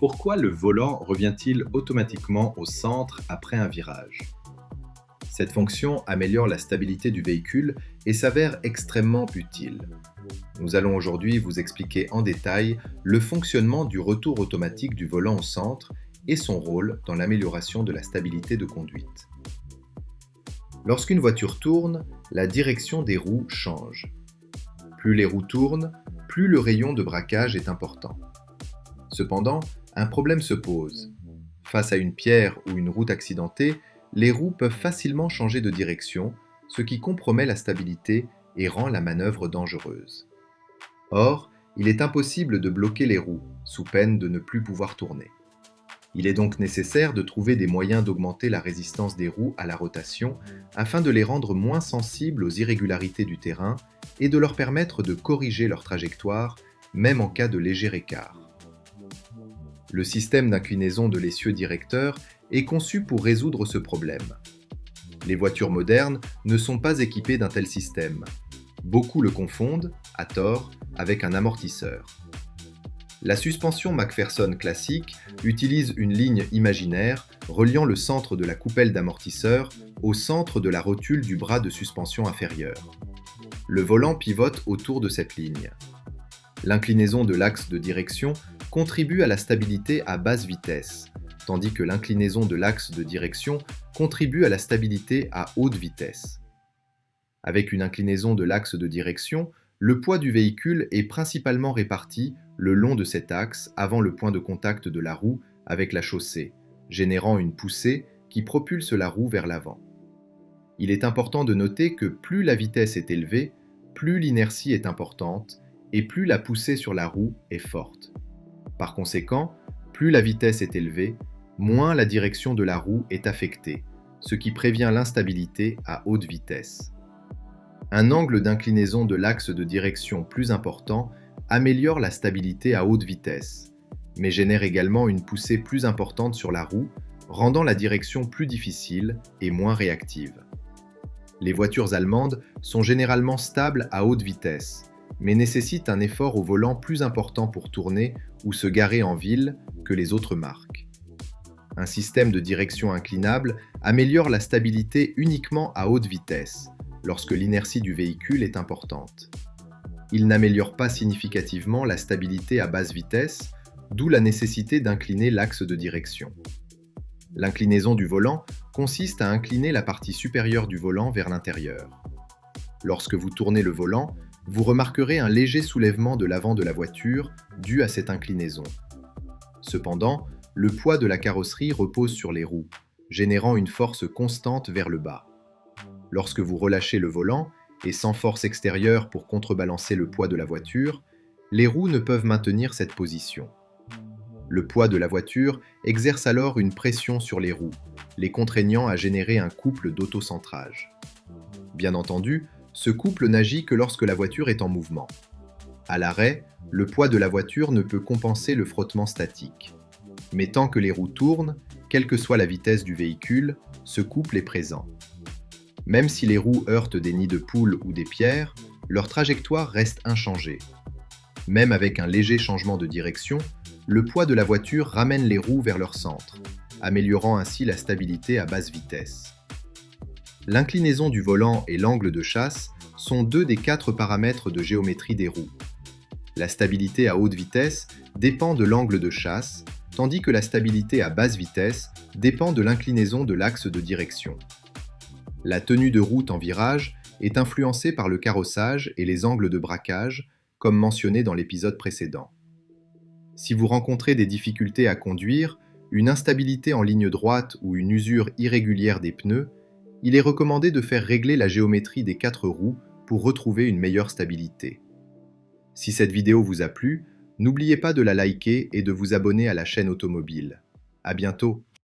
Pourquoi le volant revient-il automatiquement au centre après un virage? Cette fonction améliore la stabilité du véhicule et s'avère extrêmement utile. Nous allons aujourd'hui vous expliquer en détail le fonctionnement du retour automatique du volant au centre et son rôle dans l'amélioration de la stabilité de conduite. Lorsqu'une voiture tourne, la direction des roues change. Plus les roues tournent, plus le rayon de braquage est important. Cependant, un problème se pose. Face à une pierre ou une route accidentée, les roues peuvent facilement changer de direction, ce qui compromet la stabilité et rend la manœuvre dangereuse. Or, il est impossible de bloquer les roues, sous peine de ne plus pouvoir tourner. Il est donc nécessaire de trouver des moyens d'augmenter la résistance des roues à la rotation afin de les rendre moins sensibles aux irrégularités du terrain et de leur permettre de corriger leur trajectoire, même en cas de léger écart. Le système d'inclinaison de l'essieu directeur est conçu pour résoudre ce problème. Les voitures modernes ne sont pas équipées d'un tel système. Beaucoup le confondent, à tort, avec un amortisseur. La suspension McPherson classique utilise une ligne imaginaire reliant le centre de la coupelle d'amortisseur au centre de la rotule du bras de suspension inférieur. Le volant pivote autour de cette ligne. L'inclinaison de l'axe de direction contribue à la stabilité à basse vitesse, tandis que l'inclinaison de l'axe de direction contribue à la stabilité à haute vitesse. Avec une inclinaison de l'axe de direction, le poids du véhicule est principalement réparti le long de cet axe avant le point de contact de la roue avec la chaussée, générant une poussée qui propulse la roue vers l'avant. Il est important de noter que plus la vitesse est élevée, plus l'inertie est importante et plus la poussée sur la roue est forte. Par conséquent, plus la vitesse est élevée, moins la direction de la roue est affectée, ce qui prévient l'instabilité à haute vitesse. Un angle d'inclinaison de l'axe de direction plus important améliore la stabilité à haute vitesse, mais génère également une poussée plus importante sur la roue, rendant la direction plus difficile et moins réactive. Les voitures allemandes sont généralement stables à haute vitesse, mais nécessitent un effort au volant plus important pour tourner ou se garer en ville que les autres marques. Un système de direction inclinable améliore la stabilité uniquement à haute vitesse, lorsque l'inertie du véhicule est importante. Il n'améliore pas significativement la stabilité à basse vitesse, d'où la nécessité d'incliner l'axe de direction. L'inclinaison du volant consiste à incliner la partie supérieure du volant vers l'intérieur. Lorsque vous tournez le volant, vous remarquerez un léger soulèvement de l'avant de la voiture dû à cette inclinaison. Cependant, le poids de la carrosserie repose sur les roues, générant une force constante vers le bas. Lorsque vous relâchez le volant, et sans force extérieure pour contrebalancer le poids de la voiture, les roues ne peuvent maintenir cette position. Le poids de la voiture exerce alors une pression sur les roues, les contraignant à générer un couple d'autocentrage. Bien entendu, ce couple n'agit que lorsque la voiture est en mouvement. À l'arrêt, le poids de la voiture ne peut compenser le frottement statique. Mais tant que les roues tournent, quelle que soit la vitesse du véhicule, ce couple est présent. Même si les roues heurtent des nids de poules ou des pierres, leur trajectoire reste inchangée. Même avec un léger changement de direction, le poids de la voiture ramène les roues vers leur centre, améliorant ainsi la stabilité à basse vitesse. L'inclinaison du volant et l'angle de chasse sont deux des 4 paramètres de géométrie des roues. La stabilité à haute vitesse dépend de l'angle de chasse, tandis que la stabilité à basse vitesse dépend de l'inclinaison de l'axe de direction. La tenue de route en virage est influencée par le carrossage et les angles de braquage, comme mentionné dans l'épisode précédent. Si vous rencontrez des difficultés à conduire, une instabilité en ligne droite ou une usure irrégulière des pneus, il est recommandé de faire régler la géométrie des 4 roues pour retrouver une meilleure stabilité. Si cette vidéo vous a plu, n'oubliez pas de la liker et de vous abonner à la chaîne automobile. À bientôt!